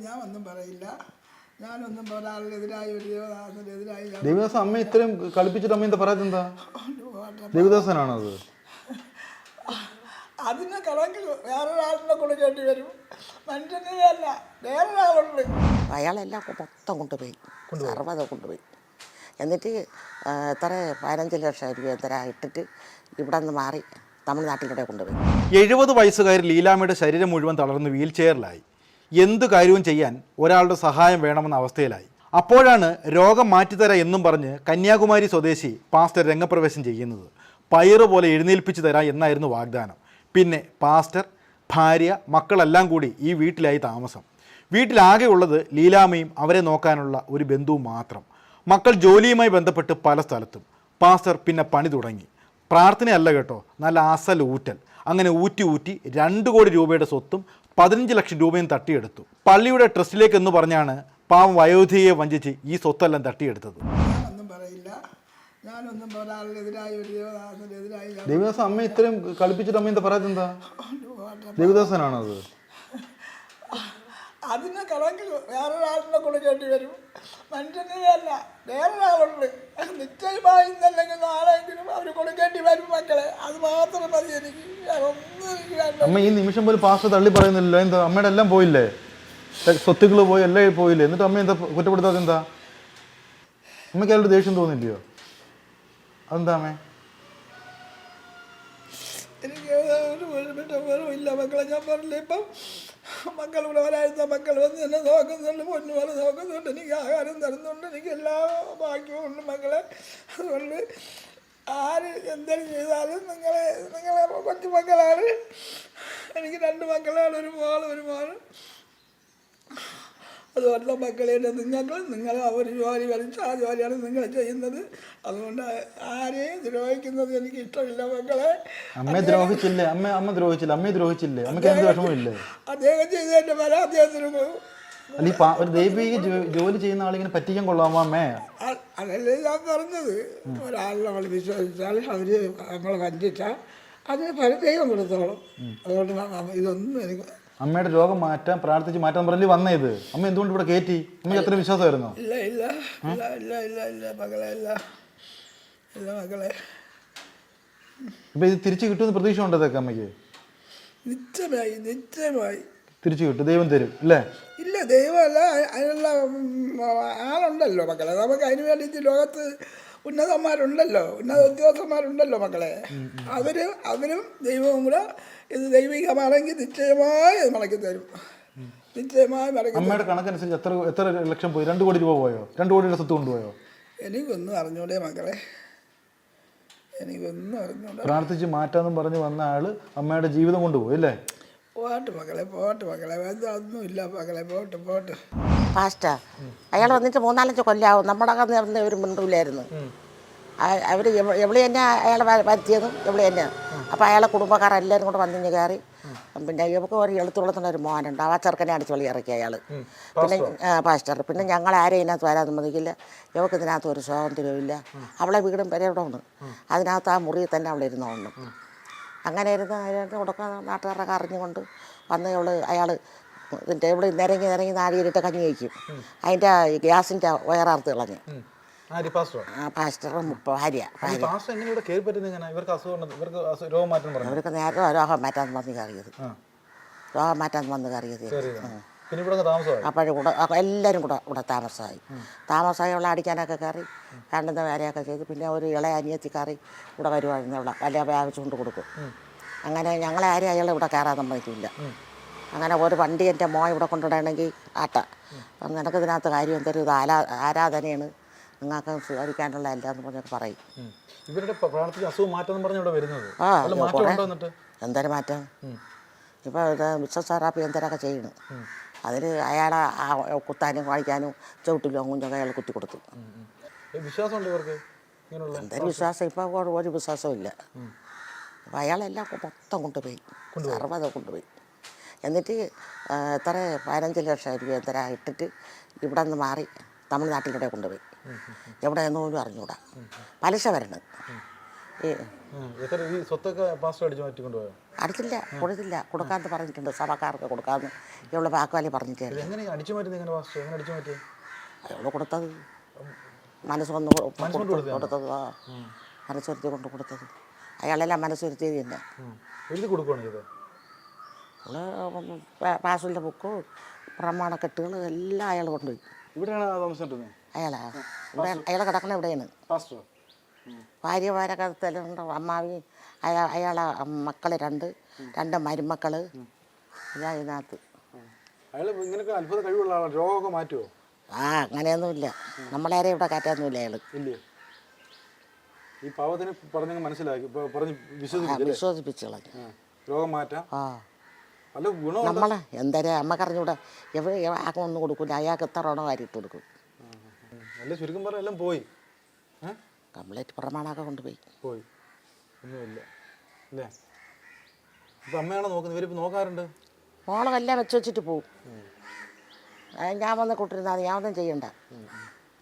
ഞാൻ ഒന്നും പറയില്ല. ഞാനൊന്നും ഒരാളിനെതിരായി ഒരു ദേവദാസനെതിരായി ദേവദാസൻ അമ്മ ഇത്രയും കളിപ്പിച്ചിട്ട് അമ്മ എന്താ പറയാത്ത എന്താ? ദേവദാസനാണോ അത്? അതിന് കണക്ക് വേറൊരാളിനെ കൊടുക്കേണ്ടി വരും. മനുഷ്യനല്ല, വേറൊരാളുണ്ട്. അയാളെല്ലാം മൊത്തം കൊണ്ടുപോയി, സർവ്വത കൊണ്ടുപോയി. എന്നിട്ട് എത്ര 15 ലക്ഷം രൂപ എന്തരാ ഇട്ടിട്ട് ഇവിടെ നിന്ന് മാറി തമിഴ്നാട്ടിലൂടെ കൊണ്ടുപോയി. 70 വയസ്സുകാരി ലീലാമ്മയുടെ ശരീരം മുഴുവൻ തളർന്ന് വീൽ ചെയറിലായി. എന്ത് കാര്യവും ചെയ്യാൻ ഒരാളുടെ സഹായം വേണമെന്ന അവസ്ഥയിലായി. അപ്പോഴാണ് രോഗം മാറ്റിത്തരാം എന്നും പറഞ്ഞ് കന്യാകുമാരി സ്വദേശി പാസ്റ്റർ രംഗപ്രവേശം ചെയ്യുന്നത്. പയറ് പോലെ എഴുന്നേൽപ്പിച്ച് തരാം എന്നായിരുന്നു വാഗ്ദാനം. പിന്നെ പാസ്റ്റർ, ഭാര്യ, മക്കളെല്ലാം കൂടി ഈ വീട്ടിലായി താമസം. വീട്ടിലാകെ ഉള്ളത് ലീലാമ്മയും അവരെ നോക്കാനുള്ള ഒരു ബന്ധുവും മാത്രം. മക്കൾ ജോലിയുമായി ബന്ധപ്പെട്ട് പല സ്ഥലത്തും. പാസ്റ്റർ പിന്നെ പണി തുടങ്ങി. പ്രാർത്ഥനയല്ല കേട്ടോ, നല്ല അസൽ ഊറ്റൽ. അങ്ങനെ ഊറ്റി 2 കോടി രൂപയുടെ സ്വത്തും 15 ലക്ഷം രൂപയും തട്ടിയെടുത്തു. പള്ളിയുടെ ട്രസ്റ്റിലേക്ക് എന്ന് പറഞ്ഞാണ് പാവം വയോധികയെ വഞ്ചിച്ച് ഈ സ്വത്തെല്ലാം തട്ടിയെടുത്തത്. ഞാനൊന്നും ഒരാളിനെതിരായി ഒരു ദേവദാസനെതിരായി ദേവദാസൻ അമ്മ ഇത്രയും കളിപ്പിച്ചിട്ട് അമ്മ എന്താ പറയാത്ത എന്താ? ദേവദാസനാണോ അത്? അതിന് കണക്ക് വേറൊരാളിനെ കൊടുക്കേണ്ടി വരും. മനുഷ്യനല്ല, വേറൊരാളുണ്ട്. നിശ്ചയമായി ഇന്നല്ലെങ്കിൽ നാളെങ്കിലും അവർ കൊടുക്കേണ്ടി വരും മക്കളെ. അത് മാത്രം മതി എനിക്ക്. ഒന്നും എനിക്ക് വേണ്ട. അമ്മ ഈ നിമിഷം പോലും പാസ്റ്റർ തള്ളി പറയുന്നില്ലല്ലോ. എന്താ അമ്മയുടെ എല്ലാം പോയില്ലേ? സ്വത്തുക്കൾ പോയി, എല്ലാം പോയില്ലേ? എന്നിട്ട് അമ്മ എന്താ കുറ്റപ്പെടുത്താതെ എന്താ? അമ്മയ്ക്ക് അയാളുടെ ദേഷ്യം തോന്നില്ലയോ? അതെന്താ അമ്മേ? എനിക്ക് ഒരു ഇല്ല മക്കളെ. ഞാൻ പറഞ്ഞില്ല, ഇപ്പം മക്കളിവിടെ ഒരാഴ്ച മക്കൾ വന്ന് എന്നെ നോക്കുന്നുണ്ട്, പൊന്നുപോലെ നോക്കുന്നുണ്ട്, എനിക്ക് ആഹാരം തരുന്നുണ്ട്, എനിക്ക് എല്ലാ ഭാഗ്യവും ഉണ്ട് മക്കളെ. അതുകൊണ്ട് ആര് എന്തെങ്കിലും ചെയ്താലും നിങ്ങളെ കൊച്ചു മക്കളാണ്. എനിക്ക് 2 മക്കളാണ്, ഒരു മോള്. അതുപോലെ മക്കളെ നിങ്ങൾ ഒരു ജോലി വലിച്ച് ആ ജോലിയാണ് നിങ്ങൾ ചെയ്യുന്നത്. അതുകൊണ്ട് ആരെയും ദ്രോഹിക്കുന്നത് എനിക്ക് ഇഷ്ടമില്ല മക്കളെ. അമ്മയെ ദ്രോഹിച്ചില്ലേ? അമ്മ ദ്രോഹിച്ചില്ല, അമ്മയെ ദ്രോഹിച്ചില്ലേ? അമ്മയ്ക്ക് എന്ത് വിഷമമില്ലേ? അദ്ദേഹം ചെയ്തതിന്റെ പല അദ്ദേഹത്തിന് പോകും. അല്ല, ഒരു ദൈവിക ജോലി ചെയ്യുന്ന ആളിങ്ങനെ പറ്റിക്കാൻ കൊള്ളാമോ അമ്മേ? അതല്ലേ ഞാൻ പറഞ്ഞത്. ഒരാളെ നമ്മൾ വിശ്വസിച്ചാൽ അവര് നമ്മളെ വഞ്ചിച്ചാൽ അതിന് പല ദൈവം കൊടുത്തോളും. അതുകൊണ്ട് ഇതൊന്നും എനിക്ക് അമ്മയുടെ രോഗം മാറ്റാൻ പ്രാർത്ഥിച്ച് മാറ്റാൻ പറഞ്ഞ് വന്നേ ഇത്. അമ്മ എന്തുകൊണ്ട് ഇവിടെ കയറ്റി? അമ്മയ്ക്ക് അത്ര വിശ്വാസമായിരുന്നോ? ഇല്ല മക്കളെ, ഇല്ല മക്കളെ. ഇപ്പൊ ഇത് തിരിച്ചു കിട്ടുമെന്ന് പ്രതീക്ഷ ഉണ്ടോ ഇതൊക്കെ അമ്മയ്ക്ക്? നിശ്ചയമായി തിരിച്ചു കിട്ടും, ദൈവം തരും അല്ലേ? ഇല്ല, ദൈവമല്ല, അതിനുള്ള ആളുണ്ടല്ലോ മക്കളെ. നമുക്ക് അതിന് വേണ്ടിയിട്ട് ലോകത്ത് ഉന്നത ഉദ്യോഗസ്ഥന്മാരുണ്ടല്ലോ മക്കളെ. അവരും ദൈവവും കൂടെ ഇത് ദൈവികമാണെങ്കിൽ നിശ്ചയമായി അത് മടക്കി തരും. നിശ്ചയമായി മടക്കി. അമ്മയുടെ കണക്കനുസരിച്ച് എത്ര ലക്ഷം പോയി? 2 കോടി രൂപ പോയോ? 2 കോടിയുടെ സ്വത്ത് കൊണ്ടുപോയോ? എനിക്കൊന്നും അറിഞ്ഞൂടെ മക്കളെ, എനിക്കൊന്നും അറിഞ്ഞൂടെ. പ്രാർത്ഥിച്ച് മാറ്റാന്നും പറഞ്ഞ് വന്ന ആള് അമ്മയുടെ ജീവിതം കൊണ്ടുപോയി അല്ലേ? പോട്ട് മക്കളെ, ഒന്നുമില്ല മക്കളെ, പോട്ട്. പാസ്റ്റർ അയാൾ വന്നിട്ട് 3-4 കൊല്ലാവും. നമ്മുടെ നേർന്ന ഒരു മിണ്ടൂലായിരുന്നു. അവർ എവിടെ തന്നെ അയാളെ വരുത്തിയതും എവിടെ തന്നെ. അപ്പോൾ അയാളെ കുടുംബക്കാരെല്ലാവരും കൂടെ വന്നിഞ്ഞ് കയറി. പിന്നെ ഇവർക്ക് ഒരു എളുത്തുള്ളത്തിന് ഒരു മോനുണ്ട്. ആ ചെറുക്കനെ അടിച്ച് വെളി ഇറക്കി അയാൾ. പിന്നെ പാസ്റ്റർ പിന്നെ ഞങ്ങൾ ആരെയും ഇതിനകത്ത് വരാൻ സമ്മതിക്കില്ല. ഇവർക്ക് ഇതിനകത്ത് ഒരു സ്വാതന്ത്ര്യമില്ല. അവളെ വീടും വരെ ഇവിടെ ഉണ്ട്. അതിനകത്ത് ആ മുറിയിൽ തന്നെ അവളെ ഇരുന്നോണ്ട്. അങ്ങനെ ഇരുന്ന് അതിനകത്ത് കൊടുക്കാൻ നാട്ടുകാരൊക്കെ അറിഞ്ഞുകൊണ്ട് വന്ന് അയാൾ ഇതിൻ്റെ ഇവിടെ നിരങ്ങി നാടിയിട്ട് കഞ്ഞി വയ്ക്കും. അതിൻ്റെ ഗ്യാസിൻ്റെ വയറാർത്ത് കളഞ്ഞ് പാസ്റ്ററും ഭാര്യ അവർക്ക് നേരെ രോഗം മാറ്റാൻ വന്ന് കയറിയത്. അപ്പോഴും കൂടെ എല്ലാവരും കൂടെ താമസമായി അവളെ അടിക്കാനൊക്കെ കയറി കണ്ടുന്ന വേലയൊക്കെ ചെയ്ത്. പിന്നെ ഒരു ഇളയ അനിയത്തി കയറി ഇവിടെ വരുവായിരുന്നു. അവളെ വലിയ വ്യാപിച്ചുകൊണ്ട് കൊടുക്കും. അങ്ങനെ ഞങ്ങളെ ആരും അയാൾ ഇവിടെ കയറാൻ സമ്മതിക്കില്ല. അങ്ങനെ ഒരു വണ്ടി എൻ്റെ മോൻ ഇവിടെ കൊണ്ടിടണമെങ്കിൽ നിനക്ക് ഇതിനകത്ത് കാര്യം എന്തൊരു ഇത് ആരാധനയാണ്, നിങ്ങൾക്ക് സ്വീകരിക്കാനുള്ള എല്ലാന്ന് പറഞ്ഞൊക്കെ പറയും. എന്തൊരു മാറ്റം. ഇപ്പോൾ ഇത് വിശ്വസാറാപ്പി എന്തൊരൊക്കെ ചെയ്യണം. അതിന് അയാളെ കുത്താനും വായിക്കാനും ചവിട്ടിലും കുഞ്ഞൊക്കെ അയാൾ കുത്തി കൊടുത്തു. എന്തൊരു വിശ്വാസം? ഇപ്പോൾ ഒരു വിശ്വാസവും ഇല്ല. അപ്പോൾ അയാളെല്ലാം മൊത്തം കൊണ്ടുപോയി, സർവ്വത കൊണ്ടുപോയി. എന്നിട്ട് എത്ര 15 ലക്ഷം രൂപ എന്തരാ ഇട്ടിട്ട് ഇവിടെ നിന്ന് മാറി തമിഴ്നാട്ടിലൂടെ കൊണ്ടുപോയി. എവിടെയെന്ന് പോലും അറിഞ്ഞൂടാ. പലിശ വരണം. എത്ര ഈ സ്വത്തൊക്കെ പാസ്റ്റർ അടിച്ചു മാറ്റിക്കൊണ്ടുപോയോ? അടുത്തില്ല, കൊടുക്കാമെന്ന് പറഞ്ഞിട്ടുണ്ട്, സഭക്കാർക്ക് കൊടുക്കാമെന്ന് ഇവള് വാക്കുവാലി പറഞ്ഞിട്ടേ. എങ്ങനെ അടിച്ചു മാറ്റുന്നത്? എങ്ങനെ പാസ്റ്റർ എങ്ങനെ അടിച്ചു മാറ്റിയത്? അയാള് കൊടുത്തത് മനസ്സൊന്ന് കൊടുത്തത്, മനസ്സുരുത്തി കൊണ്ട് കൊടുത്തത്. അയാളെല്ലാം മനസ്സുരുത്തിയത് തന്നെ. എഴുതി കൊടുക്കുകയാണ് ചെയ്തത്? പാസിൻ്റെ ബുക്ക്, പ്രമാണക്കെട്ടുകൾ എല്ലാം അയാൾ കൊണ്ടുപോയി. ഇവിടെയാണ് താമസിച്ചിട്ടുള്ളത്? അയാളെ കിടക്കണ ഇവിടെയാണ്. പാസ്റ്റർ ഭാര്യമാരൊക്കെ തെലുണ്ട്, അമ്മാവി, അയാളെ മക്കള് രണ്ട് മരുമക്കൾ ഇതാ ഇതിനകത്ത്. അയാൾ ഇങ്ങനെയൊക്കെ അത്ഭുത കഴിവുള്ള ആളാണ്. രോഗമൊക്കെ മാറ്റുമോ? അങ്ങനെയൊന്നുമില്ല, നമ്മളാരെയും ഇവിടെ കയറ്റാനൊന്നുമില്ല അയാൾ. ഇല്ലേ? ഈ പാവത്തിന് പറഞ്ഞങ്ങ് മനസ്സിലാക്കി പറഞ്ഞ് വിശ്വസിപ്പിച്ചു കളഞ്ഞു. രോഗം മാറ്റാം. നല്ല ഗുണം നമ്മളെ എന്തായാലും അമ്മക്കറിഞ്ഞൂടെ എവിടെ ആക്കും ഒന്നും കൊടുക്കില്ല, അയാൾക്ക് എത്ര എണ്ണോ വാരിയിട്ട് കൊടുക്കും. നല്ല ചുരുക്കം പറഞ്ഞ എല്ലാം പോയി. കംപ്ലീറ്റ് പ്രമാണമൊക്കെ കൊണ്ടുപോയി. ഒന്നുമില്ല അല്ലേ? ഇപ്പം അമ്മയാണോ നോക്കുന്നത്? ഇവരിപ്പോൾ നോക്കാറുണ്ട്? മോളെല്ലാം വെച്ച് വെച്ചിട്ട് പോവും. ഞാൻ വന്ന് കൂട്ടിരുന്നാൽ ഞാൻ ഒന്നും ചെയ്യണ്ട.